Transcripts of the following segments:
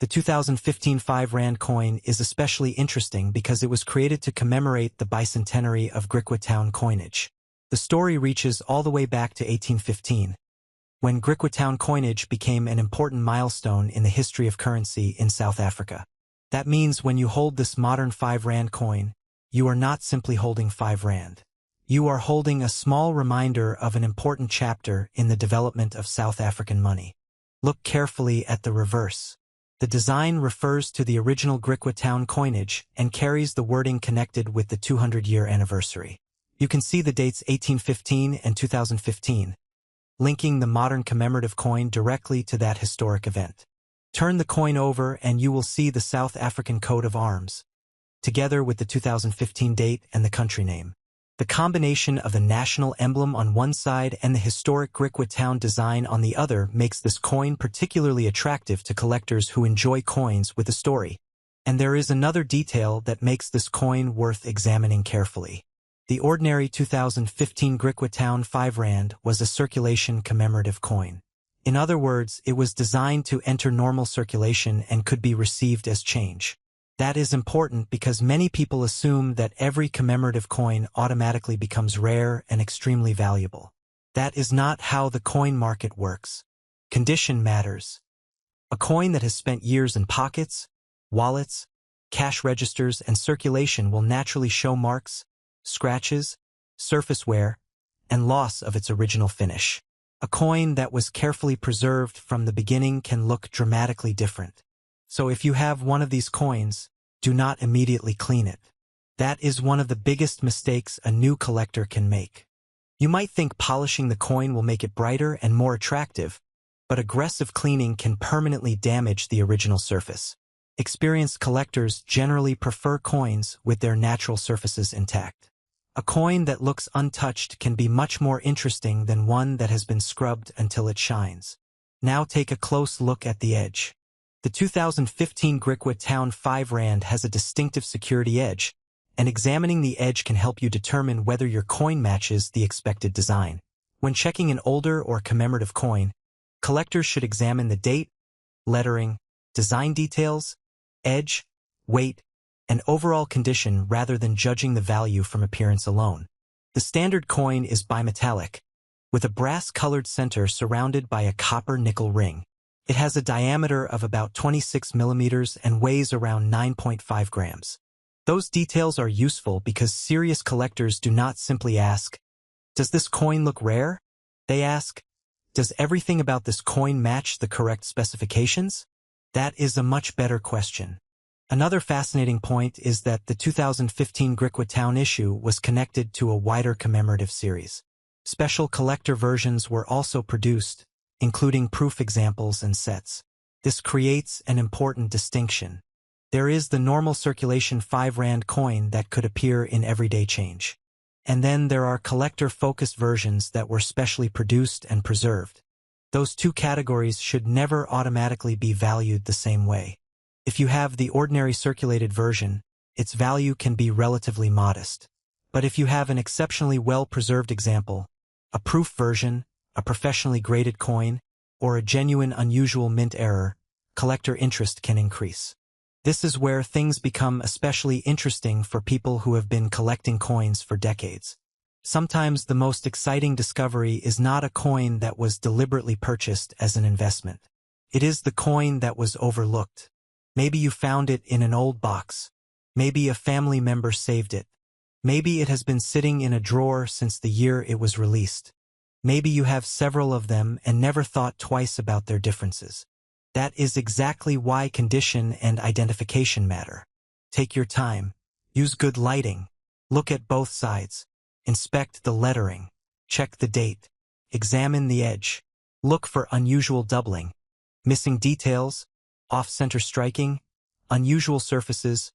The 2015 5 Rand coin is especially interesting because it was created to commemorate the bicentenary of Griqua town coinage. The story reaches all the way back to 1815, when Griqua town coinage became an important milestone in the history of currency in South Africa. That means when you hold this modern 5 Rand coin, you are not simply holding 5 Rand. You are holding a small reminder of an important chapter in the development of South African money. Look carefully at the reverse. The design refers to the original Griqua town coinage and carries the wording connected with the 200-year anniversary. You can see the dates 1815 and 2015, linking the modern commemorative coin directly to that historic event. Turn the coin over and you will see the South African coat of arms, together with the 2015 date and the country name. The combination of the national emblem on one side and the historic Griqua town design on the other makes this coin particularly attractive to collectors who enjoy coins with a story. And there is another detail that makes this coin worth examining carefully. The ordinary 2015 Griqua town 5 Rand was a circulation commemorative coin. In other words, it was designed to enter normal circulation and could be received as change. That is important because many people assume that every commemorative coin automatically becomes rare and extremely valuable. That is not how the coin market works. Condition matters. A coin that has spent years in pockets, wallets, cash registers, and circulation will naturally show marks, scratches, surface wear, and loss of its original finish. A coin that was carefully preserved from the beginning can look dramatically different. So if you have one of these coins, do not immediately clean it. That is one of the biggest mistakes a new collector can make. You might think polishing the coin will make it brighter and more attractive, but aggressive cleaning can permanently damage the original surface. Experienced collectors generally prefer coins with their natural surfaces intact. A coin that looks untouched can be much more interesting than one that has been scrubbed until it shines. Now take a close look at the edge. The 2015 Griqua town 5 Rand has a distinctive security edge, and examining the edge can help you determine whether your coin matches the expected design. When checking an older or commemorative coin, collectors should examine the date, lettering, design details, edge, weight, and overall condition rather than judging the value from appearance alone. The standard coin is bimetallic, with a brass-colored center surrounded by a copper-nickel ring. It has a diameter of about 26 millimeters and weighs around 9.5 grams. Those details are useful because serious collectors do not simply ask, "Does this coin look rare?" They ask, "Does everything about this coin match the correct specifications?" That is a much better question. Another fascinating point is that the 2015 Griqua town issue was connected to a wider commemorative series. Special collector versions were also produced, including proof examples and sets. This creates an important distinction. There is the normal circulation 5 Rand coin that could appear in everyday change. And then there are collector-focused versions that were specially produced and preserved. Those two categories should never automatically be valued the same way. If you have the ordinary circulated version, its value can be relatively modest. But if you have an exceptionally well-preserved example, a proof version, a professionally graded coin, or a genuine unusual mint error, collector interest can increase. This is where things become especially interesting for people who have been collecting coins for decades. Sometimes the most exciting discovery is not a coin that was deliberately purchased as an investment. It is the coin that was overlooked. Maybe you found it in an old box. Maybe a family member saved it. Maybe it has been sitting in a drawer since the year it was released. Maybe you have several of them and never thought twice about their differences. That is exactly why condition and identification matter. Take your time. Use good lighting. Look at both sides. Inspect the lettering. Check the date. Examine the edge. Look for unusual doubling, missing details, off-center striking, unusual surfaces,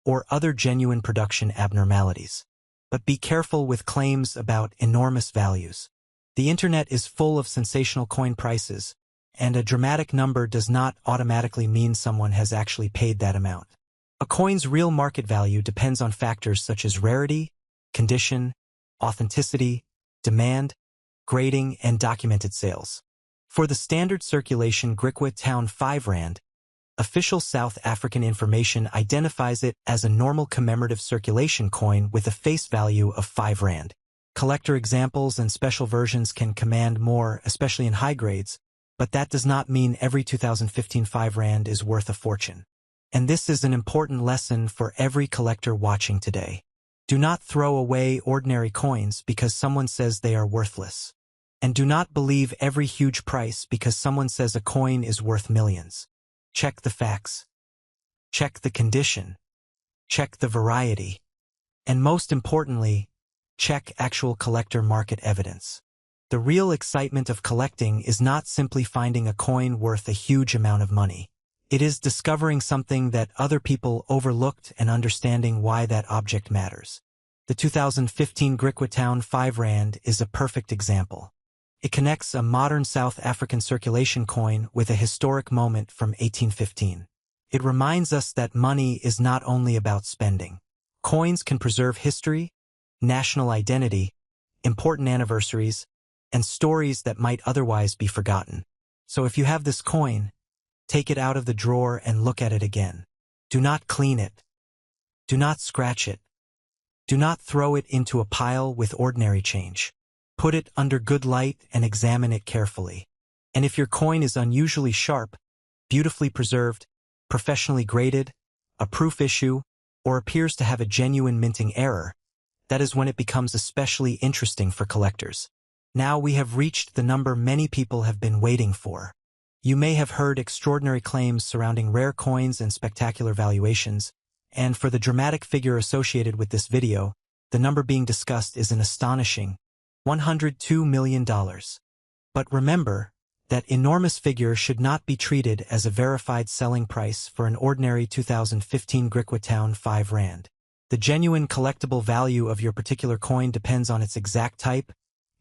or other genuine production abnormalities. But be careful with claims about enormous values. The internet is full of sensational coin prices, and a dramatic number does not automatically mean someone has actually paid that amount. A coin's real market value depends on factors such as rarity, condition, authenticity, demand, grading, and documented sales. For the standard circulation Griqua town 5 Rand, Official South African information identifies it as a normal commemorative circulation coin with a face value of 5 rand. Collector examples and special versions can command more, especially in high grades, but that does not mean every 2015 5 rand is worth a fortune. And this is an important lesson for every collector watching today. Do not throw away ordinary coins because someone says they are worthless. And do not believe every huge price because someone says a coin is worth millions. Check the facts. Check the condition. Check the variety. And most importantly, check actual collector market evidence. The real excitement of collecting is not simply finding a coin worth a huge amount of money. It is discovering something that other people overlooked and understanding why that object matters. The 2015 Griqua Town 5 Rand is a perfect example. It connects a modern South African circulation coin with a historic moment from 1815. It reminds us that money is not only about spending. Coins can preserve history, national identity, important anniversaries, and stories that might otherwise be forgotten. So if you have this coin, take it out of the drawer and look at it again. Do not clean it. Do not scratch it. Do not throw it into a pile with ordinary change. Put it under good light and examine it carefully. And if your coin is unusually sharp, beautifully preserved, professionally graded, a proof issue, or appears to have a genuine minting error, that is when it becomes especially interesting for collectors. Now we have reached the number many people have been waiting for. You may have heard extraordinary claims surrounding rare coins and spectacular valuations, and for the dramatic figure associated with this video, the number being discussed is an astonishing $102 million. But remember, that enormous figure should not be treated as a verified selling price for an ordinary 2015 Griqua Town 5 Rand. The genuine collectible value of your particular coin depends on its exact type,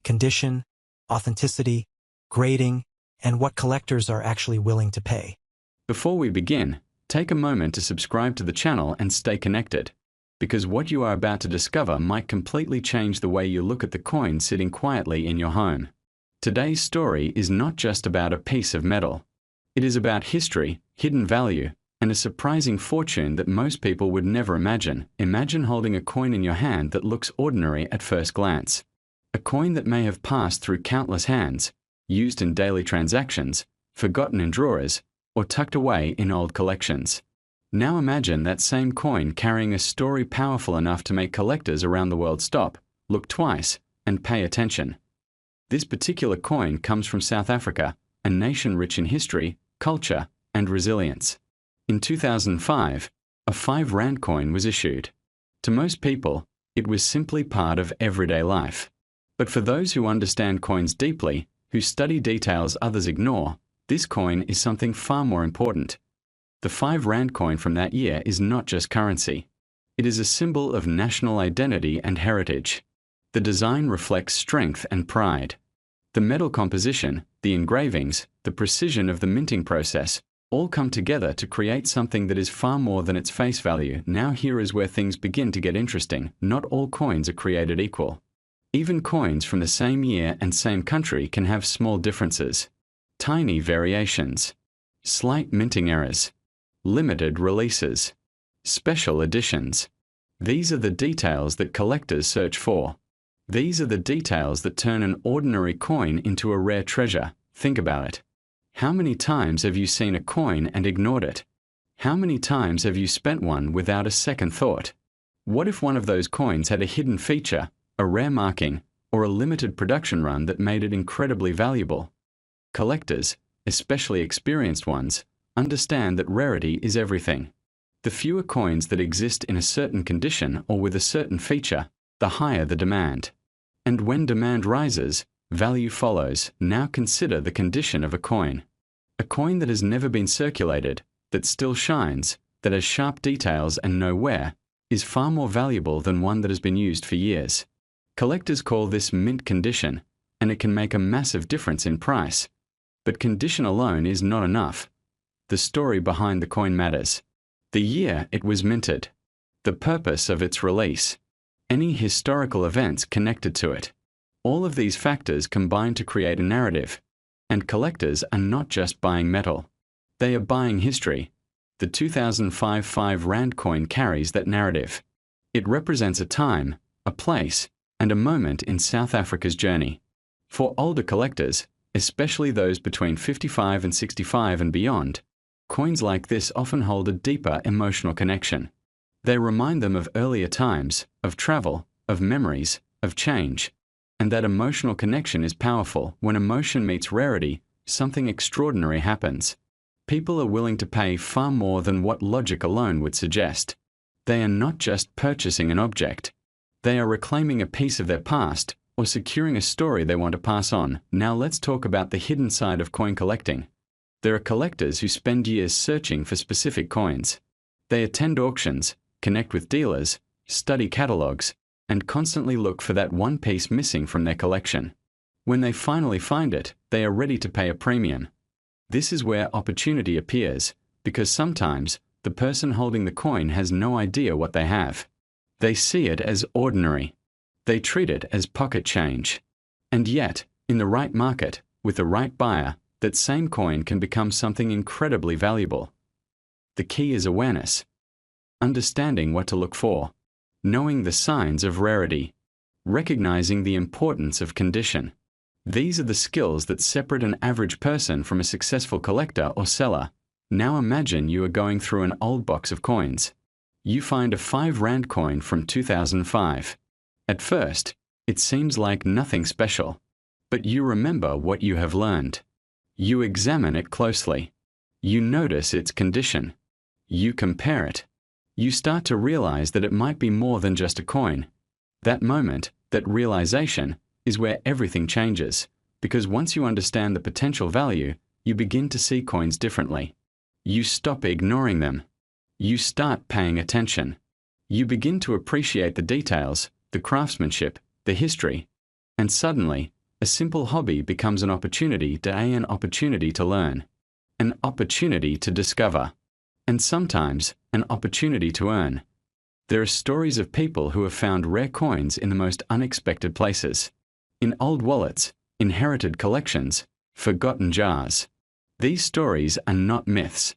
condition, authenticity, grading, and what collectors are actually willing to pay. Before we begin, take a moment to subscribe to the channel and stay connected, because what you are about to discover might completely change the way you look at the coin sitting quietly in your home. Today's story is not just about a piece of metal. It is about history, hidden value, and a surprising fortune that most people would never imagine. Imagine holding a coin in your hand that looks ordinary at first glance. A coin that may have passed through countless hands, used in daily transactions, forgotten in drawers, or tucked away in old collections. Now imagine that same coin carrying a story powerful enough to make collectors around the world stop, look twice, and pay attention. This particular coin comes from South Africa, a nation rich in history, culture, and resilience. In 2005, a 5 Rand coin was issued. To most people, it was simply part of everyday life. But for those who understand coins deeply, who study details others ignore, this coin is something far more important. The 5 Rand coin from that year is not just currency. It is a symbol of national identity and heritage. The design reflects strength and pride. The metal composition, the engravings, the precision of the minting process, all come together to create something that is far more than its face value. Now here is where things begin to get interesting. Not all coins are created equal. Even coins from the same year and same country can have small differences. Tiny variations. Slight minting errors. Limited releases. Special editions. These are the details that collectors search for. These are the details that turn an ordinary coin into a rare treasure. Think about it. How many times have you seen a coin and ignored it? How many times have you spent one without a second thought? What if one of those coins had a hidden feature, a rare marking, or a limited production run that made it incredibly valuable? Collectors, especially experienced ones, understand that rarity is everything. The fewer coins that exist in a certain condition or with a certain feature, the higher the demand. And when demand rises, value follows. Now consider the condition of a coin. A coin that has never been circulated, that still shines, that has sharp details and no wear, is far more valuable than one that has been used for years. Collectors call this mint condition, and it can make a massive difference in price. But condition alone is not enough. The story behind the coin matters. The year it was minted. The purpose of its release. Any historical events connected to it. All of these factors combine to create a narrative. And collectors are not just buying metal. They are buying history, The 2005 5 Rand coin carries that narrative. It represents a time, a place, and a moment in South Africa's journey. For older collectors, especially those between 55 and 65 and beyond, coins like this often hold a deeper emotional connection. They remind them of earlier times, of travel, of memories, of change. And that emotional connection is powerful. When emotion meets rarity, something extraordinary happens. People are willing to pay far more than what logic alone would suggest. They are not just purchasing an object. They are reclaiming a piece of their past or securing a story they want to pass on. Now let's talk about the hidden side of coin collecting. There are collectors who spend years searching for specific coins. They attend auctions, connect with dealers, study catalogs, and constantly look for that one piece missing from their collection. When they finally find it, they are ready to pay a premium. This is where opportunity appears, because sometimes the person holding the coin has no idea what they have. They see it as ordinary. They treat it as pocket change. And yet, in the right market, with the right buyer, that same coin can become something incredibly valuable. The key is awareness. Understanding what to look for. Knowing the signs of rarity. Recognizing the importance of condition. These are the skills that separate an average person from a successful collector or seller. Now imagine you are going through an old box of coins. You find a 5 Rand coin from 2005. At first, it seems like nothing special. But you remember what you have learned. You examine it closely. You notice its condition. You compare it. You start to realize that it might be more than just a coin. That moment, that realization, is where everything changes, because once you understand the potential value, you begin to see coins differently. You stop ignoring them. You start paying attention. You begin to appreciate the details, the craftsmanship, the history, and suddenly, a simple hobby becomes an opportunity to learn, an opportunity to discover, and sometimes an opportunity to earn. There are stories of people who have found rare coins in the most unexpected places. In old wallets, inherited collections, forgotten jars. These stories are not myths.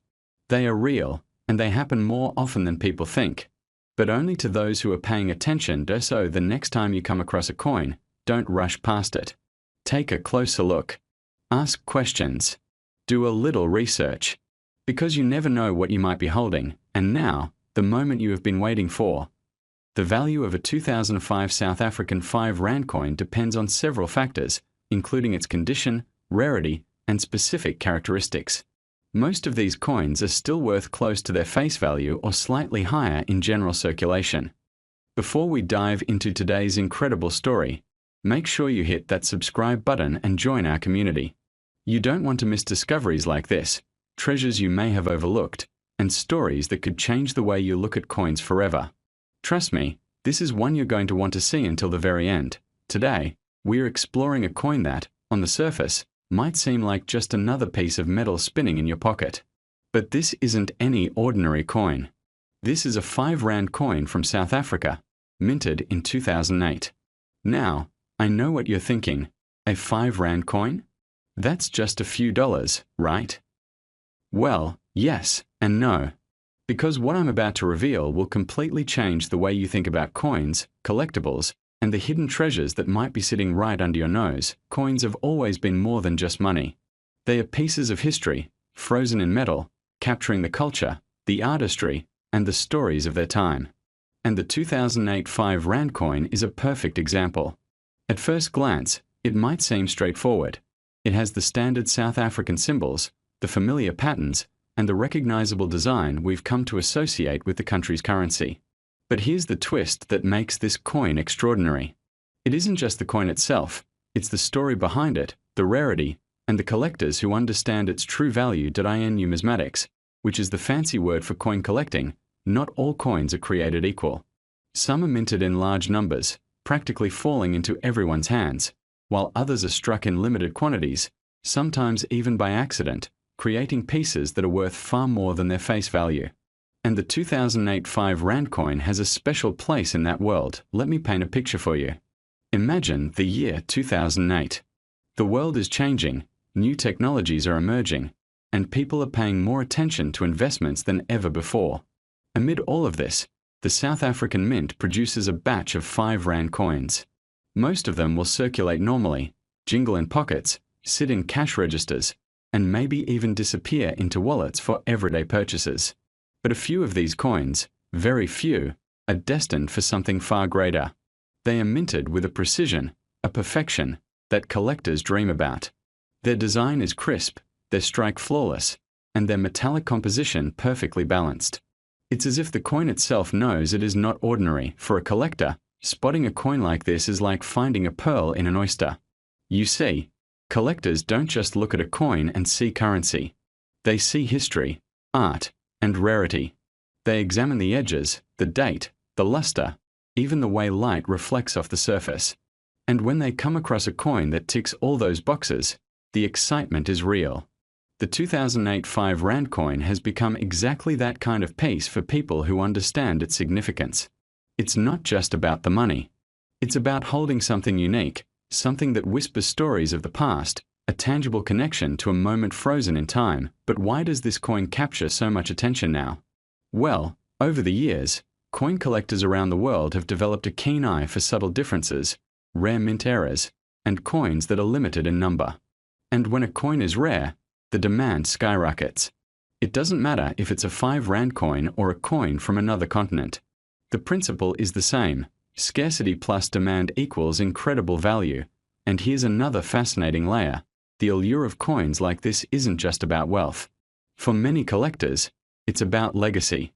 They are real, and they happen more often than people think. But only to those who are paying attention. So the next time you come across a coin, don't rush past it. Take a closer look. Ask questions. Do a little research. Because you never know what you might be holding, and now, the moment you have been waiting for. The value of a 2005 South African 5 Rand coin depends on several factors, including its condition, rarity, and specific characteristics. Most of these coins are still worth close to their face value or slightly higher in general circulation. Before we dive into today's incredible story, make sure you hit that subscribe button and join our community. You don't want to miss discoveries like this, treasures you may have overlooked, and stories that could change the way you look at coins forever. Trust me, this is one you're going to want to see until the very end. Today, we're exploring a coin that, on the surface, might seem like just another piece of metal spinning in your pocket. But this isn't any ordinary coin. This is a 5 Rand coin from South Africa, minted in 2008. Now, I know what you're thinking. A 5 Rand coin? That's just a few dollars, right? Well, yes and no. Because what I'm about to reveal will completely change the way you think about coins, collectibles, and the hidden treasures that might be sitting right under your nose. Coins have always been more than just money. They are pieces of history, frozen in metal, capturing the culture, the artistry, and the stories of their time. And the 2008 5 Rand coin is a perfect example. At first glance, it might seem straightforward. It has the standard South African symbols, the familiar patterns, and the recognizable design we've come to associate with the country's currency. But here's the twist that makes this coin extraordinary. It isn't just the coin itself, it's the story behind it, the rarity, and the collectors who understand its true value. In numismatics, which is the fancy word for coin collecting, not all coins are created equal. Some are minted in large numbers, practically falling into everyone's hands, while others are struck in limited quantities, sometimes even by accident, creating pieces that are worth far more than their face value. And the 2008 5 Rand coin has a special place in that world. Let me paint a picture for you. Imagine the year 2008. The world is changing, new technologies are emerging, and people are paying more attention to investments than ever before. Amid all of this, the South African Mint produces a batch of 5 Rand coins. Most of them will circulate normally, jingle in pockets, sit in cash registers, and maybe even disappear into wallets for everyday purchases. But a few of these coins, very few, are destined for something far greater. They are minted with a precision, a perfection, that collectors dream about. Their design is crisp, their strike flawless, and their metallic composition perfectly balanced. It's as if the coin itself knows it is not ordinary. For a collector, spotting a coin like this is like finding a pearl in an oyster. You see, collectors don't just look at a coin and see currency. They see history, art, and rarity. They examine the edges, the date, the luster, even the way light reflects off the surface. And when they come across a coin that ticks all those boxes, the excitement is real. The 2008 5 Rand coin has become exactly that kind of piece for people who understand its significance. It's not just about the money. It's about holding something unique, something that whispers stories of the past, a tangible connection to a moment frozen in time. But why does this coin capture so much attention now? Well, over the years, coin collectors around the world have developed a keen eye for subtle differences, rare mint errors, and coins that are limited in number. And when a coin is rare, the demand skyrockets. It doesn't matter if it's a 5 Rand coin or a coin from another continent. The principle is the same. Scarcity plus demand equals incredible value. And here's another fascinating layer. The allure of coins like this isn't just about wealth. For many collectors, it's about legacy.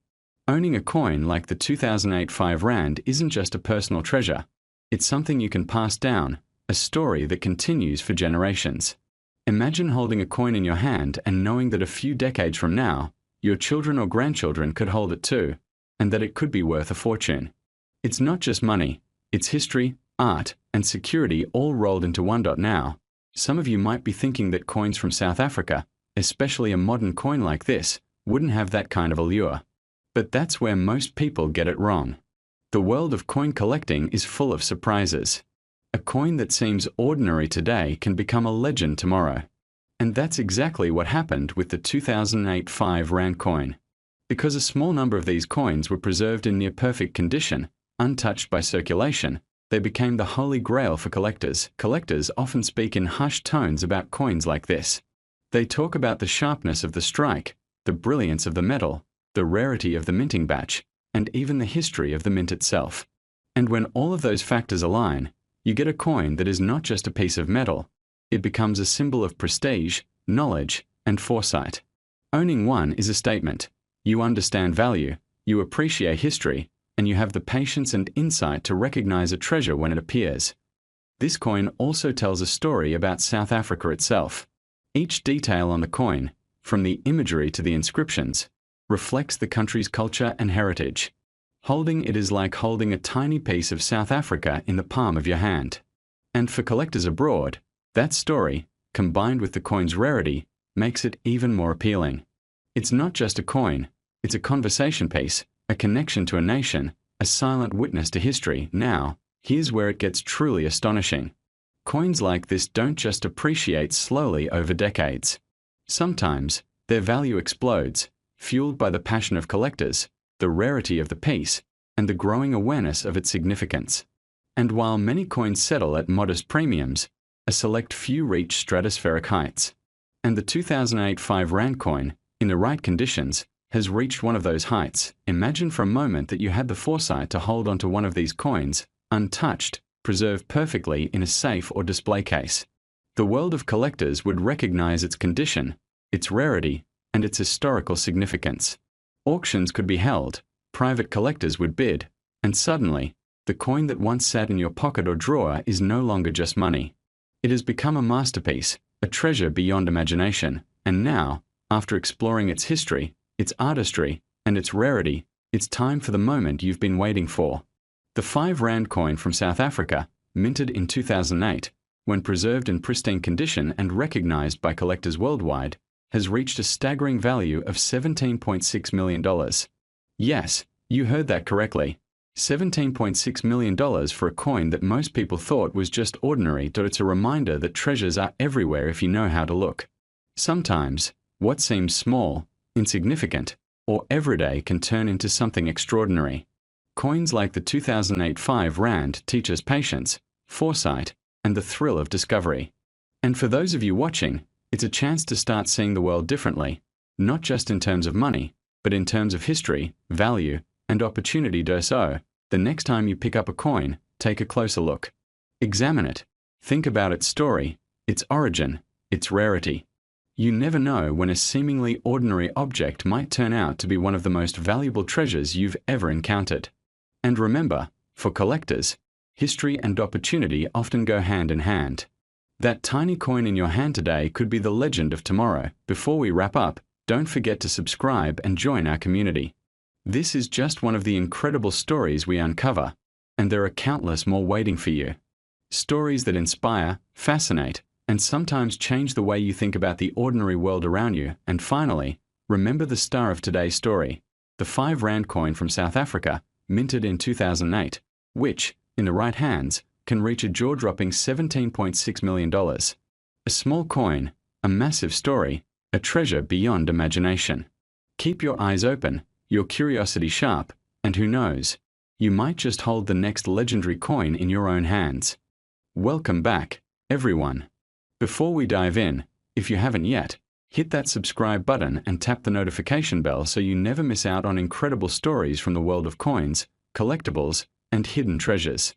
Owning a coin like the 2008 5 Rand isn't just a personal treasure. It's something you can pass down, a story that continues for generations. Imagine holding a coin in your hand and knowing that a few decades from now, your children or grandchildren could hold it too, and that it could be worth a fortune. It's not just money, it's history, art, and security all rolled into one. Now, some of you might be thinking that coins from South Africa, especially a modern coin like this, wouldn't have that kind of allure. But that's where most people get it wrong. The world of coin collecting is full of surprises. A coin that seems ordinary today can become a legend tomorrow. And that's exactly what happened with the 2008 5 Rand coin. Because a small number of these coins were preserved in near perfect condition, untouched by circulation, they became the holy grail for collectors. Collectors often speak in hushed tones about coins like this. They talk about the sharpness of the strike, the brilliance of the metal, the rarity of the minting batch, and even the history of the mint itself. And when all of those factors align, you get a coin that is not just a piece of metal. It becomes a symbol of prestige, knowledge, and foresight. Owning one is a statement. You understand value, you appreciate history, and you have the patience and insight to recognize a treasure when it appears. This coin also tells a story about South Africa itself. Each detail on the coin, from the imagery to the inscriptions, reflects the country's culture and heritage. Holding it is like holding a tiny piece of South Africa in the palm of your hand. And for collectors abroad, that story, combined with the coin's rarity, makes it even more appealing. It's not just a coin, it's a conversation piece, a connection to a nation, a silent witness to history. Now, here's where it gets truly astonishing. Coins like this don't just appreciate slowly over decades. Sometimes, their value explodes, fueled by the passion of collectors, the rarity of the piece, and the growing awareness of its significance. And while many coins settle at modest premiums, a select few reach stratospheric heights. And the 2008 5 Rand coin, in the right conditions, has reached one of those heights. Imagine for a moment that you had the foresight to hold onto one of these coins, untouched, preserved perfectly in a safe or display case. The world of collectors would recognize its condition, its rarity, and its historical significance. Auctions could be held, private collectors would bid, and suddenly, the coin that once sat in your pocket or drawer is no longer just money. It has become a masterpiece, a treasure beyond imagination, and now, after exploring its history, its artistry, and its rarity, it's time for the moment you've been waiting for. The 5 Rand coin from South Africa, minted in 2008, when preserved in pristine condition and recognized by collectors worldwide, has reached a staggering value of $17.6 million. Yes, you heard that correctly. $17.6 million for a coin that most people thought was just ordinary. It's a reminder that treasures are everywhere if you know how to look. Sometimes, What seems small, insignificant, or everyday can turn into something extraordinary. Coins like the 2008 5 Rand teach us patience, foresight, and the thrill of discovery. And for those of you watching, it's a chance to start seeing the world differently, not just in terms of money, but in terms of history, value, and opportunity. So, the next time you pick up a coin, take a closer look. Examine it. Think about its story, its origin, its rarity. You never know when a seemingly ordinary object might turn out to be one of the most valuable treasures you've ever encountered. And remember, for collectors, history and opportunity often go hand in hand. That tiny coin in your hand today could be the legend of tomorrow. Before we wrap up, don't forget to subscribe and join our community. This is just one of the incredible stories we uncover, and there are countless more waiting for you. Stories that inspire, fascinate, and sometimes change the way you think about the ordinary world around you. And finally, remember the star of today's story, the 5 Rand coin from South Africa, minted in 2008, which, in the right hands, can reach a jaw-dropping $17.6 million. A small coin, a massive story, a treasure beyond imagination. Keep your eyes open, your curiosity sharp, and who knows, you might just hold the next legendary coin in your own hands. Welcome back, everyone. Before we dive in, if you haven't yet, hit that subscribe button and tap the notification bell so you never miss out on incredible stories from the world of coins, collectibles, and hidden treasures.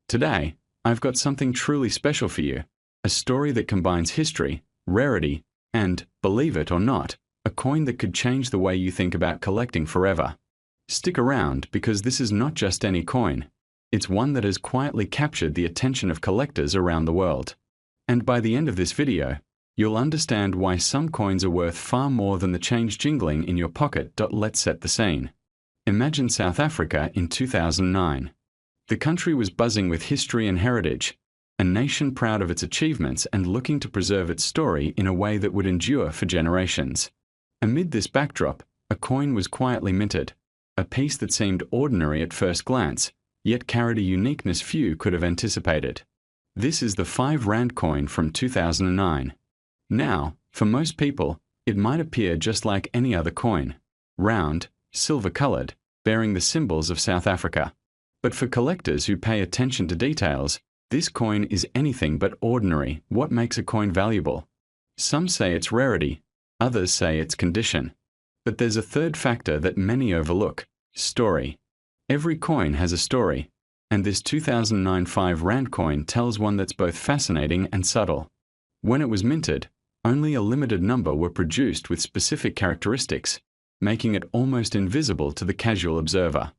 Today, I've got something truly special for you, a story that combines history, rarity, and, believe it or not, a coin that could change the way you think about collecting forever. Stick around because this is not just any coin. It's one that has quietly captured the attention of collectors around the world. And by the end of this video, you'll understand why some coins are worth far more than the change jingling in your pocket. Let's set the scene. Imagine South Africa in 2009. The country was buzzing with history and heritage, a nation proud of its achievements and looking to preserve its story in a way that would endure for generations. Amid this backdrop, a coin was quietly minted, a piece that seemed ordinary at first glance, yet carried a uniqueness few could have anticipated. This is the 5 Rand coin from 2009. Now, for most people, it might appear just like any other coin, round, silver-colored, bearing the symbols of South Africa. But for collectors who pay attention to details, this coin is anything but ordinary. What makes a coin valuable? Some say it's rarity, others say it's condition. But there's a third factor that many overlook: story. Every coin has a story, and this 2009 5 Rand coin tells one that's both fascinating and subtle. When it was minted, only a limited number were produced with specific characteristics, making it almost invisible to the casual observer.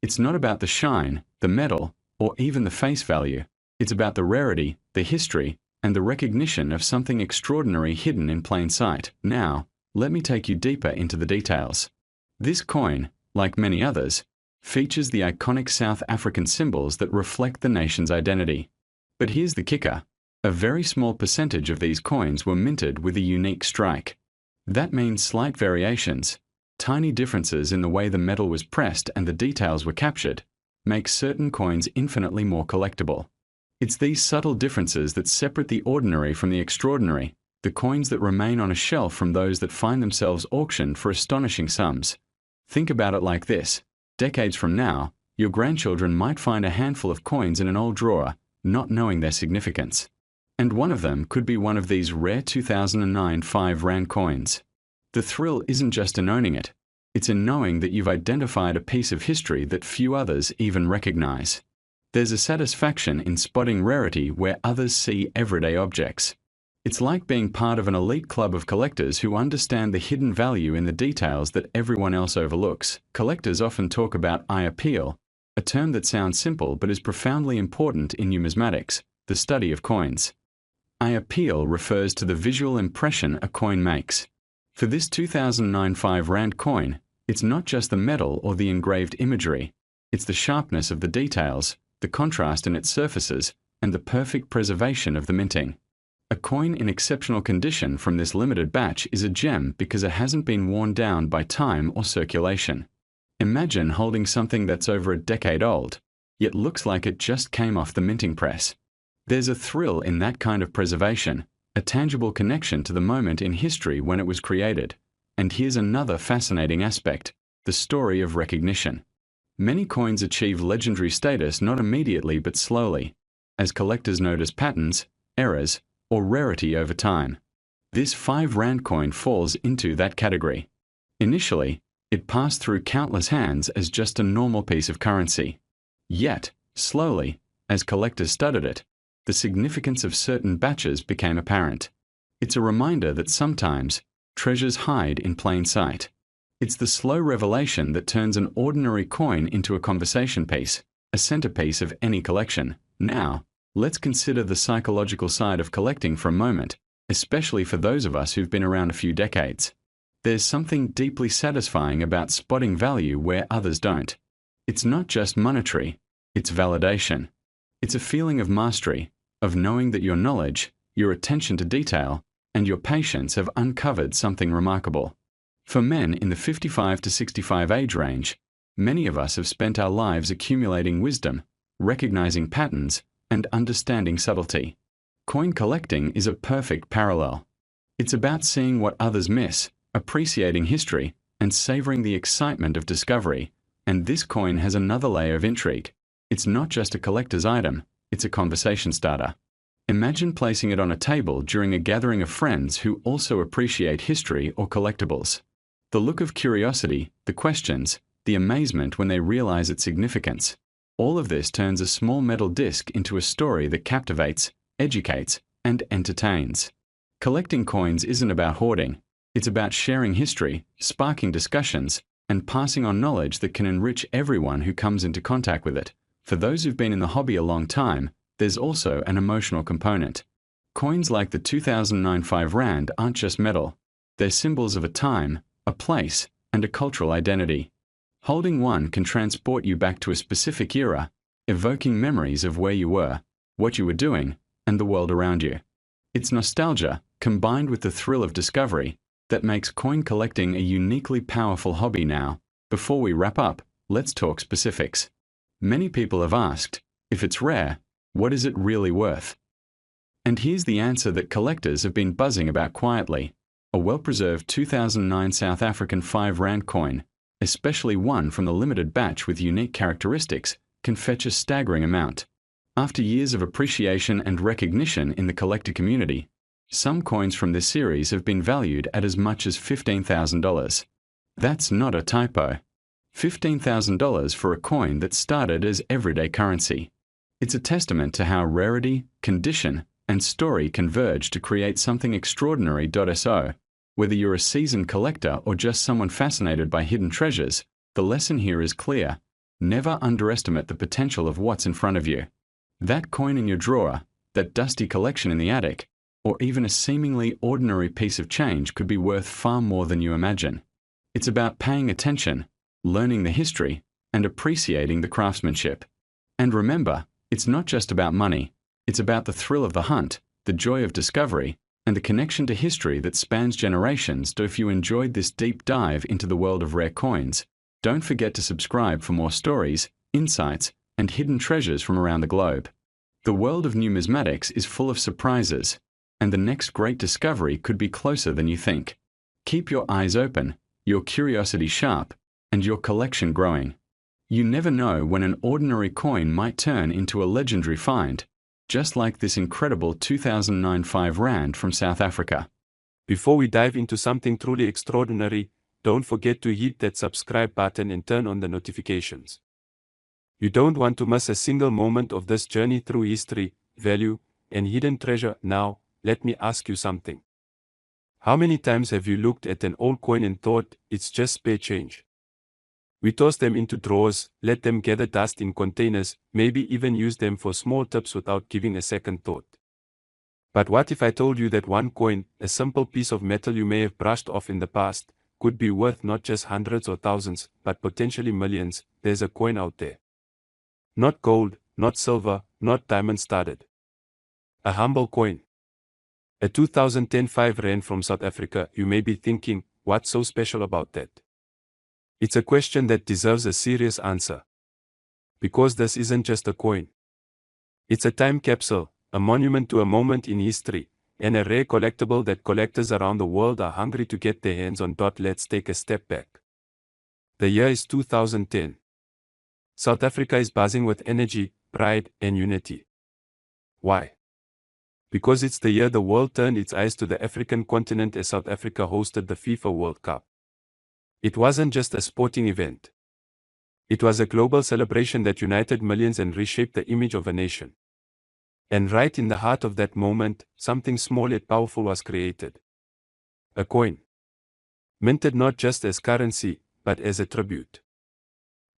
It's not about the shine, the metal, or even the face value. It's about the rarity, the history, and the recognition of something extraordinary hidden in plain sight. Now, let me take you deeper into the details. This coin, like many others, features the iconic South African symbols that reflect the nation's identity. But here's the kicker: a very small percentage of these coins were minted with a unique strike. That means slight variations, tiny differences in the way the metal was pressed and the details were captured, make certain coins infinitely more collectible. It's these subtle differences that separate the ordinary from the extraordinary, the coins that remain on a shelf from those that find themselves auctioned for astonishing sums. Think about it like this: decades from now, your grandchildren might find a handful of coins in an old drawer, not knowing their significance. And one of them could be one of these rare 2009 5 Rand coins. The thrill isn't just in owning it, it's in knowing that you've identified a piece of history that few others even recognize. There's a satisfaction in spotting rarity where others see everyday objects. It's like being part of an elite club of collectors who understand the hidden value in the details that everyone else overlooks. Collectors often talk about eye appeal, a term that sounds simple but is profoundly important in numismatics, the study of coins. Eye appeal refers to the visual impression a coin makes. For this 2009 5 Rand coin, it's not just the metal or the engraved imagery, it's the sharpness of the details, the contrast in its surfaces, and the perfect preservation of the minting. A coin in exceptional condition from this limited batch is a gem because it hasn't been worn down by time or circulation. Imagine holding something that's over a decade old, yet looks like it just came off the minting press. There's a thrill in that kind of preservation, a tangible connection to the moment in history when it was created. And here's another fascinating aspect: the story of recognition. Many coins achieve legendary status not immediately but slowly, as collectors notice patterns, errors, or rarity over time. This 5 Rand coin falls into that category. Initially, it passed through countless hands as just a normal piece of currency. Yet, slowly, as collectors studied it, the significance of certain batches became apparent. It's a reminder that sometimes treasures hide in plain sight. It's the slow revelation that turns an ordinary coin into a conversation piece, a centerpiece of any collection. Now, let's consider the psychological side of collecting for a moment, especially for those of us who've been around a few decades. There's something deeply satisfying about spotting value where others don't. It's not just monetary, it's validation. It's a feeling of mastery, of knowing that your knowledge, your attention to detail, and your patience have uncovered something remarkable. For men in the 55 to 65 age range, many of us have spent our lives accumulating wisdom, recognizing patterns, and understanding subtlety. Coin collecting is a perfect parallel. It's about seeing what others miss, appreciating history, and savoring the excitement of discovery. And this coin has another layer of intrigue. It's not just a collector's item, it's a conversation starter. Imagine placing it on a table during a gathering of friends who also appreciate history or collectibles. The look of curiosity, the questions, the amazement when they realize its significance. All of this turns a small metal disc into a story that captivates, educates, and entertains. Collecting coins isn't about hoarding. It's about sharing history, sparking discussions, and passing on knowledge that can enrich everyone who comes into contact with it. For those who've been in the hobby a long time, there's also an emotional component. Coins like the 2009 5 Rand aren't just metal. They're symbols of a time, a place, and a cultural identity. Holding one can transport you back to a specific era, evoking memories of where you were, what you were doing, and the world around you. It's nostalgia, combined with the thrill of discovery, that makes coin collecting a uniquely powerful hobby now. Before we wrap up, let's talk specifics. Many people have asked, if it's rare, what is it really worth? And here's the answer that collectors have been buzzing about quietly. A well-preserved 2009 South African 5 Rand coin, especially one from the limited batch with unique characteristics, can fetch a staggering amount. After years of appreciation and recognition in the collector community, some coins from this series have been valued at as much as $15,000. That's not a typo. $15,000 for a coin that started as everyday currency. It's a testament to how rarity, condition, and story converge to create something extraordinary. So, whether you're a seasoned collector or just someone fascinated by hidden treasures, the lesson here is clear. Never underestimate the potential of what's in front of you. That coin in your drawer, that dusty collection in the attic, or even a seemingly ordinary piece of change could be worth far more than you imagine. It's about paying attention, learning the history, and appreciating the craftsmanship. And remember, it's not just about money. It's about the thrill of the hunt, the joy of discovery, and the connection to history that spans generations. So if you enjoyed this deep dive into the world of rare coins, don't forget to subscribe for more stories, insights, and hidden treasures from around the globe. The world of numismatics is full of surprises, and the next great discovery could be closer than you think. Keep your eyes open, your curiosity sharp, and your collection growing. You never know when an ordinary coin might turn into a legendary find, just like this incredible 2009 5 Rand from South Africa. Before we dive into something truly extraordinary, don't forget to hit that subscribe button and turn on the notifications. You don't want to miss a single moment of this journey through history, value, and hidden treasure. Now, let me ask you something. How many times have you looked at an old coin and thought, it's just spare change? We toss them into drawers, let them gather dust in containers, maybe even use them for small tips without giving a second thought. But what if I told you that one coin, a simple piece of metal you may have brushed off in the past, could be worth not just hundreds or thousands, but potentially millions? There's a coin out there. Not gold, not silver, not diamond-studded. A humble coin. A 2010 5 Rand from South Africa. You may be thinking, what's so special about that? It's a question that deserves a serious answer. Because this isn't just a coin. It's a time capsule, a monument to a moment in history, and a rare collectible that collectors around the world are hungry to get their hands on. Let's take a step back. The year is 2010. South Africa is buzzing with energy, pride, and unity. Why? Because it's the year the world turned its eyes to the African continent as South Africa hosted the FIFA World Cup. It wasn't just a sporting event. It was a global celebration that united millions and reshaped the image of a nation. And right in the heart of that moment, something small yet powerful was created. A coin. Minted not just as currency, but as a tribute.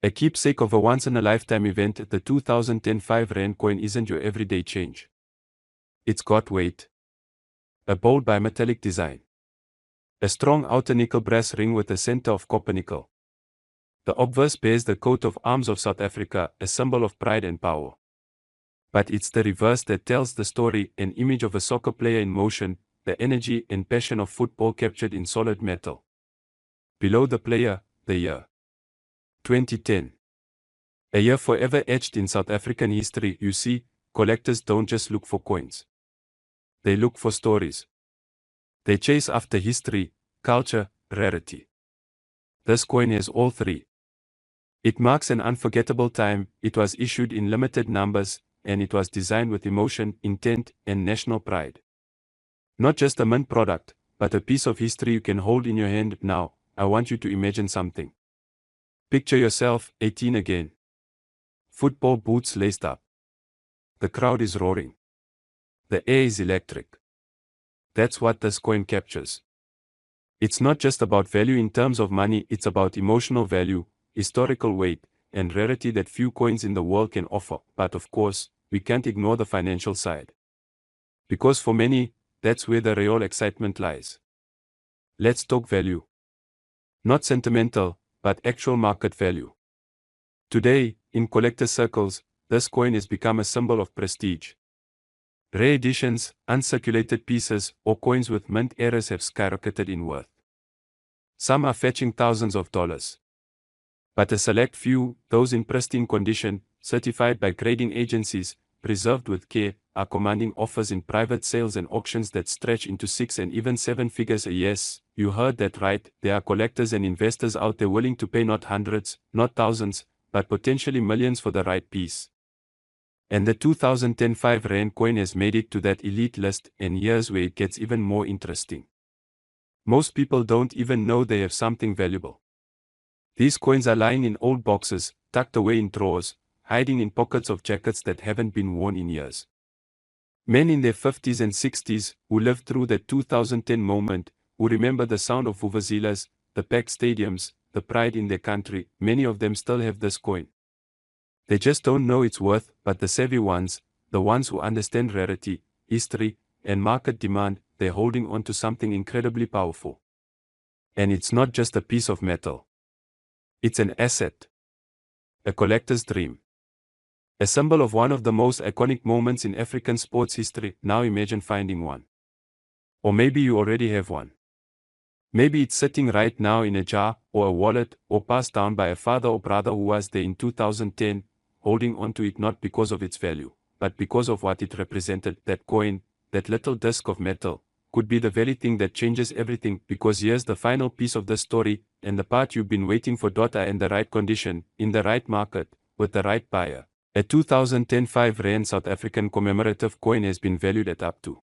A keepsake of a once-in-a-lifetime event. The 2010 5 Rand coin isn't your everyday change. It's got weight. A bold bimetallic design. A strong outer nickel brass ring with a center of copper nickel. The obverse bears the coat of arms of South Africa, a symbol of pride and power. But it's the reverse that tells the story, an image of a soccer player in motion, the energy and passion of football captured in solid metal. Below the player, the year. 2010. A year forever etched in South African history. You see, collectors don't just look for coins. They look for stories. They chase after history, culture, rarity. This coin has all three. It marks an unforgettable time, it was issued in limited numbers, and it was designed with emotion, intent, and national pride. Not just a mint product, but a piece of history you can hold in your hand. Now, I want you to imagine something. Picture yourself, 18 again. Football boots laced up. The crowd is roaring. The air is electric. That's what this coin captures. It's not just about value in terms of money, it's about emotional value, historical weight, and rarity that few coins in the world can offer. But of course, we can't ignore the financial side. Because for many, that's where the real excitement lies. Let's talk value. Not sentimental, but actual market value. Today, in collector circles, this coin has become a symbol of prestige. Rare editions, uncirculated pieces, or coins with mint errors have skyrocketed in worth. Some are fetching thousands of dollars. But a select few, those in pristine condition, certified by grading agencies, preserved with care, are commanding offers in private sales and auctions that stretch into 6 and even 7 figures. Yes, you heard that right, there are collectors and investors out there willing to pay not hundreds, not thousands, but potentially millions for the right piece. And the 2010 5 Rand coin has made it to that elite list, and here's where it gets even more interesting. Most people don't even know they have something valuable. These coins are lying in old boxes, tucked away in drawers, hiding in pockets of jackets that haven't been worn in years. Men in their 50s and 60s, who lived through that 2010 moment, who remember the sound of vuvuzelas, the packed stadiums, the pride in their country, many of them still have this coin. They just don't know its worth, but the savvy ones, the ones who understand rarity, history, and market demand, they're holding on to something incredibly powerful. And it's not just a piece of metal. It's an asset. A collector's dream. A symbol of one of the most iconic moments in African sports history. Now imagine finding one. Or maybe you already have one. Maybe it's sitting right now in a jar, or a wallet, or passed down by a father or brother who was there in 2010, holding on to it not because of its value, but because of what it represented. That coin, that little disc of metal, could be the very thing that changes everything. Because here's the final piece of the story, and the part you've been waiting for. Are in the right condition, in the right market, with the right buyer. A 2010 5 Rand South African commemorative coin has been valued at up to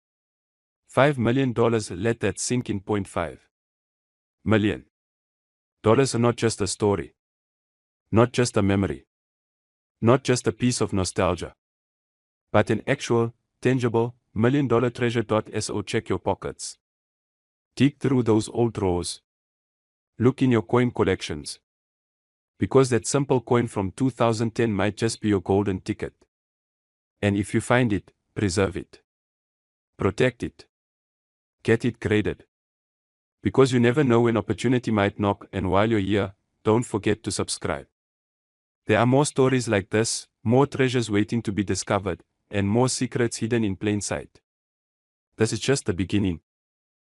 $5 million. Let that sink in. $5 million. Dollars are not just a story. Not just a memory. Not just a piece of nostalgia. But an actual, tangible, $1 million treasure. So check your pockets. Dig through those old drawers. Look in your coin collections. Because that simple coin from 2010 might just be your golden ticket. And if you find it, preserve it. Protect it. Get it graded. Because you never know when opportunity might knock. And while you're here, don't forget to subscribe. There are more stories like this, more treasures waiting to be discovered, and more secrets hidden in plain sight. This is just the beginning.